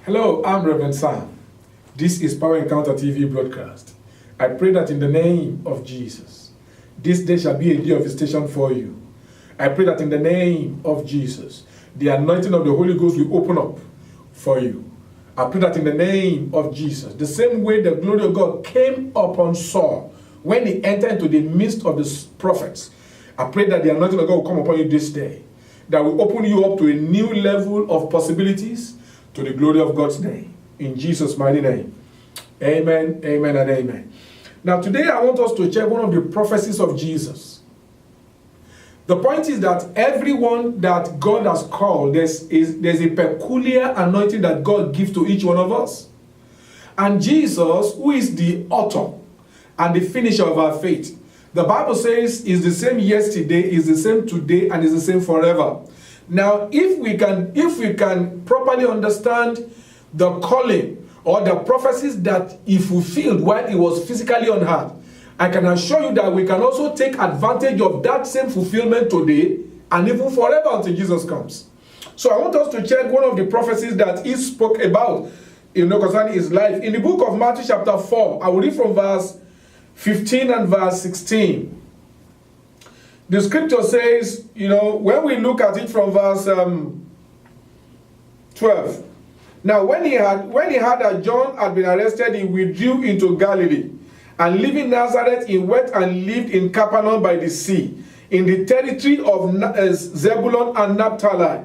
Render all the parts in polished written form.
Hello, I'm Reverend Sam. This is Power Encounter TV broadcast. I pray that in the name of Jesus, this day shall be a day of visitation for you. I pray that in the name of Jesus, the anointing of the Holy Ghost will open up for you. I pray that in the name of Jesus, the same way the glory of God came upon Saul when he entered into the midst of the prophets, I pray that the anointing of God will come upon you this day, that will open you up to a new level of possibilities to the glory of God's name. In Jesus' mighty name. Amen, amen, and amen. Now today I want us to check one of the prophecies of Jesus. The point is that everyone that God has called, there's a peculiar anointing that God gives to each one of us. And Jesus, who is the author and the finisher of our faith, the Bible says is the same yesterday, is the same today, and is the same forever. Now, if we can properly understand the calling or the prophecies that he fulfilled while he was physically on earth, I can assure you that we can also take advantage of that same fulfillment today and even forever until Jesus comes. So I want us to check one of the prophecies that he spoke about, concerning his life. In the book of Matthew chapter 4, I will read from verse 15 and verse 16. The scripture says, when we look at it from verse 12. Now, when he heard that John had been arrested, he withdrew into Galilee. And leaving Nazareth, he went and lived in Capernaum by the sea, in the territory of Zebulun and Naphtali,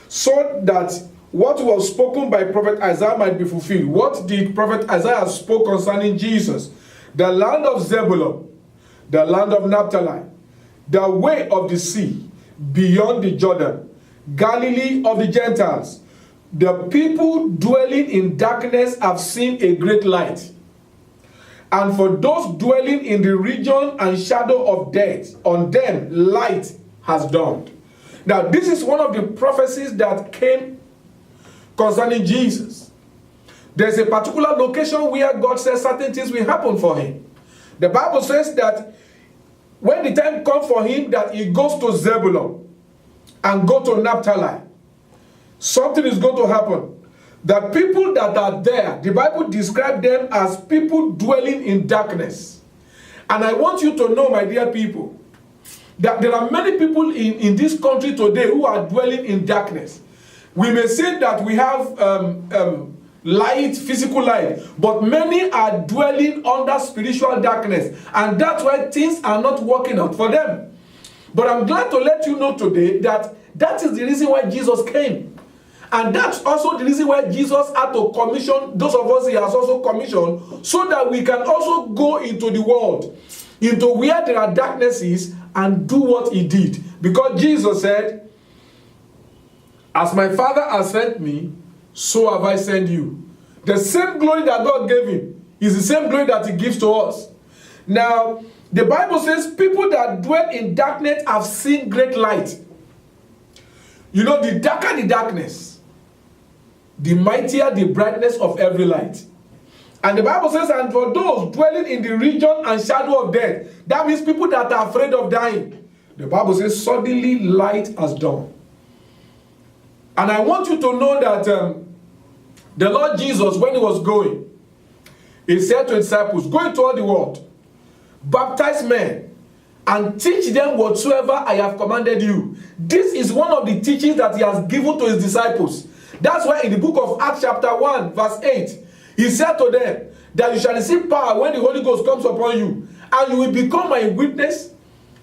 so that what was spoken by prophet Isaiah might be fulfilled. What did prophet Isaiah spoke concerning Jesus? The land of Zebulun, the land of Naphtali, the way of the sea, beyond the Jordan, Galilee of the Gentiles. The people dwelling in darkness have seen a great light. And for those dwelling in the region and shadow of death, on them light has dawned. Now, this is one of the prophecies that came concerning Jesus. There's a particular location where God says certain things will happen for him. The Bible says that when the time comes for him that he goes to Zebulun and go to Naphtali, something is going to happen. The people that are there, the Bible describes them as people dwelling in darkness. And I want you to know, my dear people, that there are many people in this country today who are dwelling in darkness. We may say that we have light, physical light, but many are dwelling under spiritual darkness, and that's why things are not working out for them. But I'm glad to let you know today that that is the reason why Jesus came, and that's also the reason why Jesus had to commission those of us he has also commissioned, so that we can also go into the world, into where there are darknesses, and do what he did. Because Jesus said, as my Father has sent me, so have I sent you. The same glory that God gave him is the same glory that he gives to us. Now, the Bible says people that dwell in darkness have seen great light. The darker the darkness, the mightier the brightness of every light. And the Bible says, and for those dwelling in the region and shadow of death, that means people that are afraid of dying. The Bible says, suddenly light has dawned. And I want you to know that the Lord Jesus, when he was going, he said to his disciples, go into all the world, baptize men, and teach them whatsoever I have commanded you. This is one of the teachings that he has given to his disciples. That's why in the book of Acts chapter 1, verse 8, he said to them that you shall receive power when the Holy Ghost comes upon you, and you will become my witness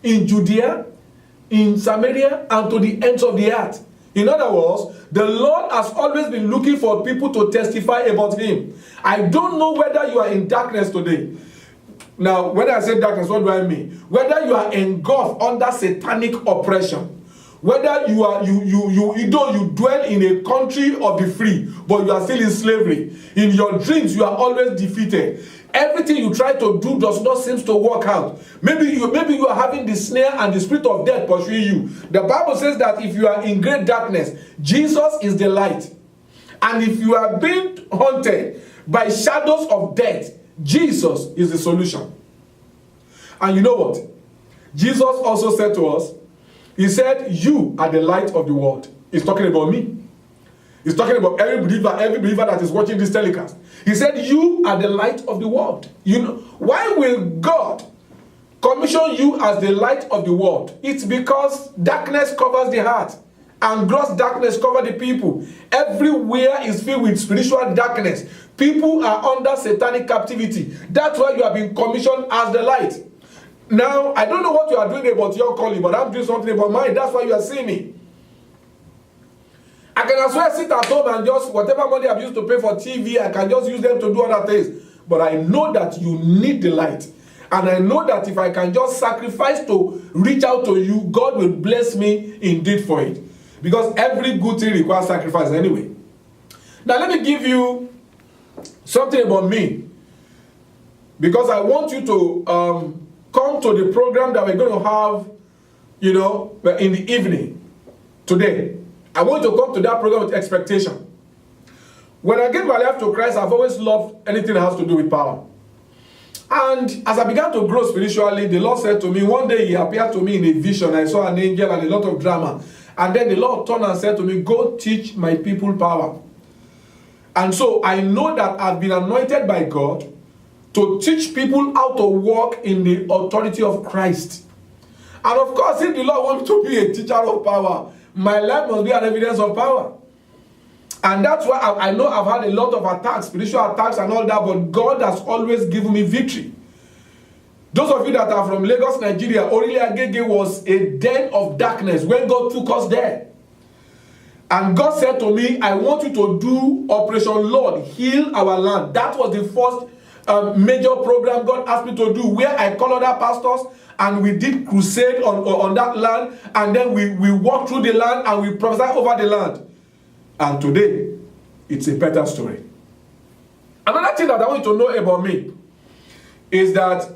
in Judea, in Samaria, and to the ends of the earth. In other words, the Lord has always been looking for people to testify about him. I don't know whether you are in darkness today. Now, when I say darkness, what do I mean? Whether you are engulfed under satanic oppression, whether you dwell in a country of the free, but you are still in slavery. In your dreams, you are always defeated. Everything you try to do does not seem to work out. Maybe you are having the snare and the spirit of death pursuing you. The Bible says that if you are in great darkness, Jesus is the light. And if you are being haunted by shadows of death, Jesus is the solution. And you know what? Jesus also said to us, he said, you are the light of the world. He's talking about me. He's talking about every believer that is watching this telecast. He said, you are the light of the world. You know, why will God commission you as the light of the world? It's because darkness covers the heart and gross darkness covers the people. Everywhere is filled with spiritual darkness. People are under satanic captivity. That's why you have been commissioned as the light. Now, I don't know what you are doing about your calling, but I'm doing something about mine. That's why you are seeing me. I can as well sit at home and just, whatever money I've used to pay for TV, I can just use them to do other things. But I know that you need the light. And I know that if I can just sacrifice to reach out to you, God will bless me indeed for it. Because every good thing requires sacrifice anyway. Now let me give you something about me. Because I want you to come to the program that we're going to have, you know, in the evening today. I want you to come to that program with expectation. When I gave my life to Christ, I've always loved anything that has to do with power. And as I began to grow spiritually, the Lord said to me, one day He appeared to me in a vision. I saw an angel and a lot of drama. And then the Lord turned and said to me, go teach my people power. And so I know that I've been anointed by God to teach people how to walk in the authority of Christ. And of course, if the Lord wants to be a teacher of power, my life must be an evidence of power. And that's why I know I've had a lot of attacks, spiritual attacks and all that, but God has always given me victory. Those of you that are from Lagos, Nigeria, Orile Agege was a den of darkness when God took us there. And God said to me, I want you to do Operation Lord, heal our land. That was the first major program God asked me to do, where I called other pastors and we did crusade on that land, and then we walked through the land and we prophesied over the land. And today, it's a better story. Another thing that I want you to know about me is that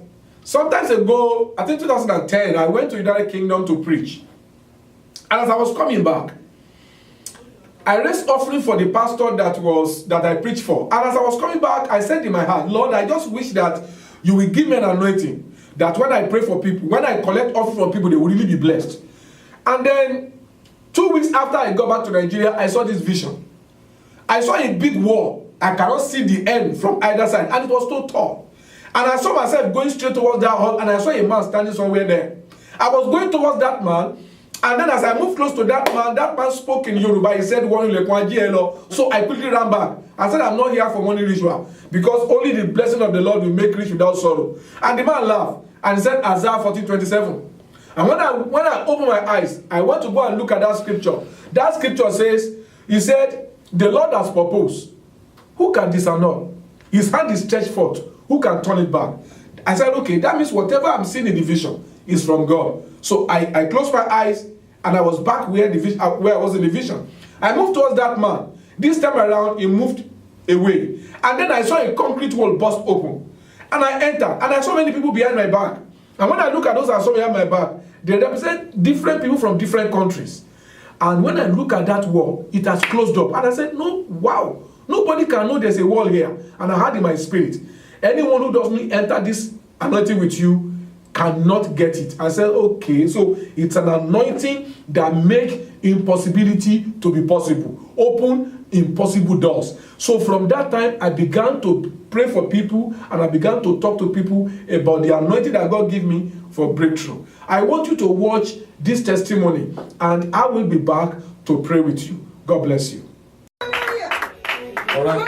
sometimes ago, I think 2010, I went to United Kingdom to preach. And as I was coming back, I raised offering for the pastor that I preached for. And as I was coming back, I said in my heart, Lord, I just wish that you will give me an anointing, that when I pray for people, when I collect offering from people, they will really be blessed. And then 2 weeks after I got back to Nigeria, I saw this vision. I saw a big wall. I cannot see the end from either side, and it was so tall. And I saw myself going straight towards that hall, and I saw a man standing somewhere there. I was going towards that man, and then as I moved close to that man spoke in Yoruba. He said, so I quickly ran back. I said, I'm not here for money ritual, because only the blessing of the Lord will make rich without sorrow. And the man laughed, and he said, Isaiah 14:27. And when I opened my eyes, I went to go and look at that scripture. That scripture says, he said, the Lord has proposed. Who can disannul? His hand is stretched forth. Who can turn it back? I said, okay, that means whatever I'm seeing in the vision is from God. So I closed my eyes and I was back where I was in the vision. I moved towards that man. This time around, he moved away. And then I saw a concrete wall burst open. And I entered. And I saw many people behind my back. And when I look at those I saw behind my back, they represent different people from different countries. And when I look at that wall, it has closed up. And I said, no, wow. Nobody can know there's a wall here. And I had in my spirit, anyone who doesn't enter this anointing with you cannot get it. I said, okay, so it's an anointing that makes impossibility to be possible. Open impossible doors. So from that time, I began to pray for people and I began to talk to people about the anointing that God gave me for breakthrough. I want you to watch this testimony and I will be back to pray with you. God bless you. All right.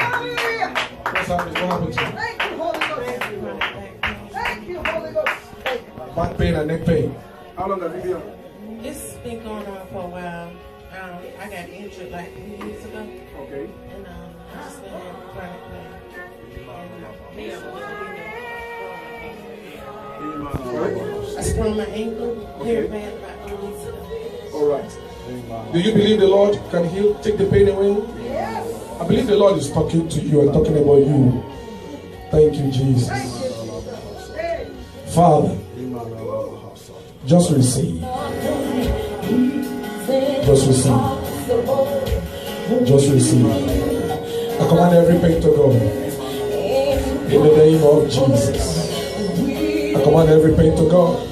What's happening to you? Thank you, Holy Ghost. Thank you, Holy Ghost. Back pain and neck pain. How long have you been on? It's been going on for a while. I got injured like 3 years ago. Okay. And I just been in chronic pain. I sprained my ankle here bad about 3 weeks ago. All right. Do you believe the Lord can heal, take the pain away? Yes. I believe the Lord is talking to you and talking about you. Thank you, Jesus. Father, just receive. Just receive. Just receive. I command every pain to go. In the name of Jesus. I command every pain to go.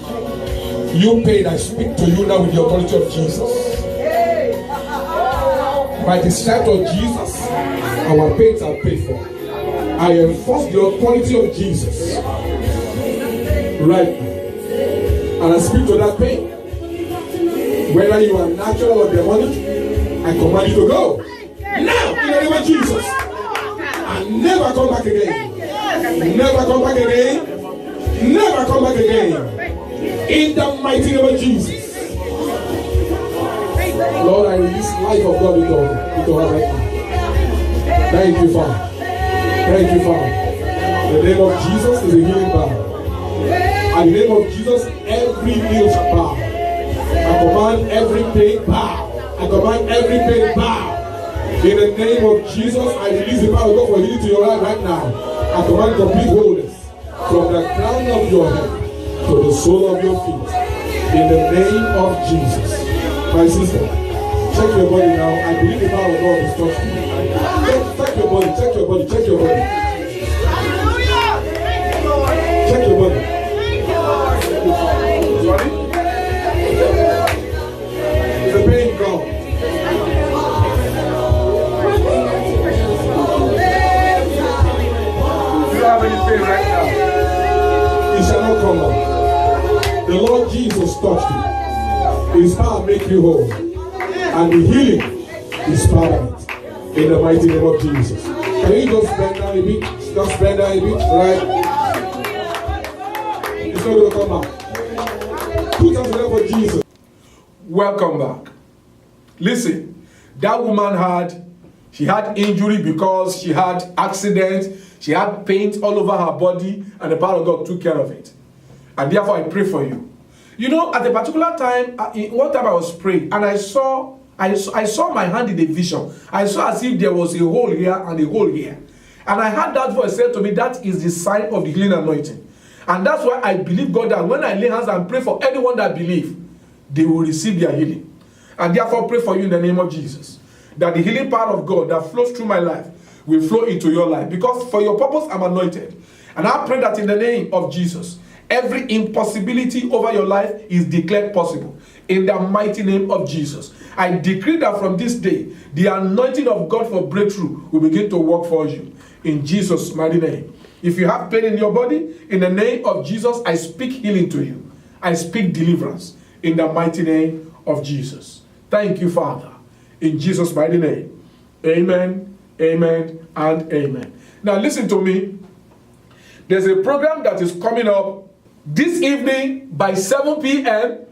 You pain, I speak to you now with the authority of Jesus. By the stripes of Jesus, our pains are paid for. I enforce the authority of Jesus right now. And I speak to that pain. Whether you are natural or demonic, I command you to go. Now, in the name of Jesus. And never come back again. Never come back again. Never come back again. In the mighty name of Jesus. Lord, I release life of God into her right now. Thank you, Father. Thank you, Father. The name of Jesus is a healing power. And the name of Jesus, every knee shall bow. I command every pain bow. I command every pain bow. In the name of Jesus, I release the power of God for healing to your life right now. I command complete wholeness from the crown of your head to the sole of your feet. In the name of Jesus. My sister, check your body now. I believe the power of God is touching you. Check your body, check your body, check your body. Check your body. Sorry? Is the pain gone? You don't have any pain right now. It shall not come back. The Lord Jesus touched you. His power make you whole. And the healing is permanent. In the mighty name of Jesus. Can you just bend down a bit? Just bend down a bit, right? It's not going to come back. Put hands together for Jesus. Welcome back. Listen, that woman she had injury because she had accident, she had pain all over her body, and the power of God took care of it. And therefore I pray for you. You know, at a particular time, one time I was praying, and I saw my hand in a vision. I saw as if there was a hole here and a hole here. And I heard that voice say to me, that is the sign of the healing anointing. And that's why I believe God that when I lay hands and pray for anyone that believes, they will receive their healing. And therefore pray for you in the name of Jesus, that the healing power of God that flows through my life will flow into your life. Because for your purpose, I'm anointed. And I pray that in the name of Jesus, every impossibility over your life is declared possible. In the mighty name of Jesus, I decree that from this day, the anointing of God for breakthrough will begin to work for you. In Jesus' mighty name. If you have pain in your body, in the name of Jesus, I speak healing to you. I speak deliverance in the mighty name of Jesus. Thank you, Father. In Jesus' mighty name. Amen, amen, and amen. Now listen to me. There's a program that is coming up this evening by 7 p.m.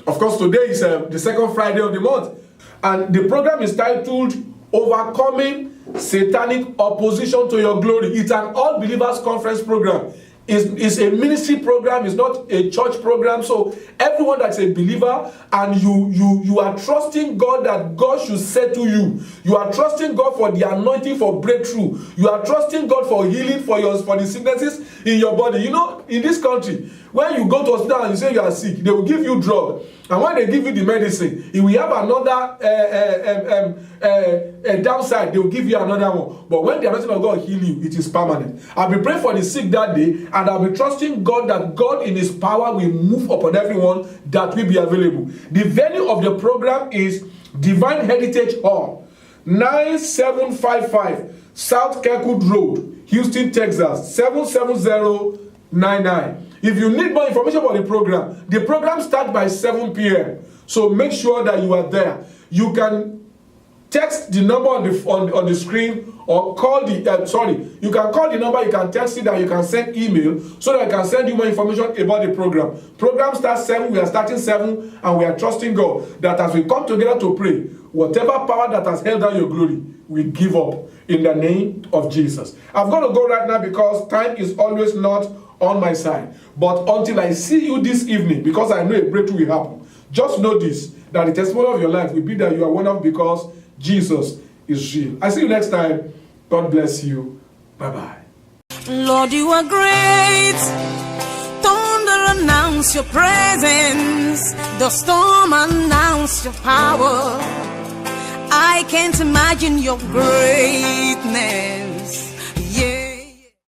Of course, today is the second Friday of the month. And the program is titled Overcoming Satanic Opposition to Your Glory. It's an all-believers conference program. It's a ministry program. It's not a church program. So everyone that's a believer and you are trusting God that God should say to you. You are trusting God for the anointing for breakthrough. You are trusting God for healing for the sicknesses in your body. You know, in this country, when you go to hospital and you say you are sick, they will give you drug. And when they give you the medicine, if we have another downside, they will give you another one. But when the anointing of God heal you, it is permanent. I'll be praying for the sick that day, and I'll be trusting God that God in His power will move upon everyone that will be available. The venue of the program is Divine Heritage Hall, 9755 South Kirkwood Road, Houston, Texas, 77099. If you need more information about the program starts by 7 p.m. So make sure that you are there. You can text the number on the screen or call the you can call the number, you can text it, and you can send email so that I can send you more information about the program. Program starts 7, we are starting 7, and we are trusting God that as we come together to pray, whatever power that has held down your glory, we give up in the name of Jesus. I've got to go right now because time is always not on my side. But until I see you this evening, because I know a breakthrough will happen, just know this, that the testimony of your life will be that you are wonderful because Jesus is real. I see you next time. God bless you. Bye-bye. Lord, you are great. Thunder announce your presence. The storm announce your power. I can't imagine your greatness.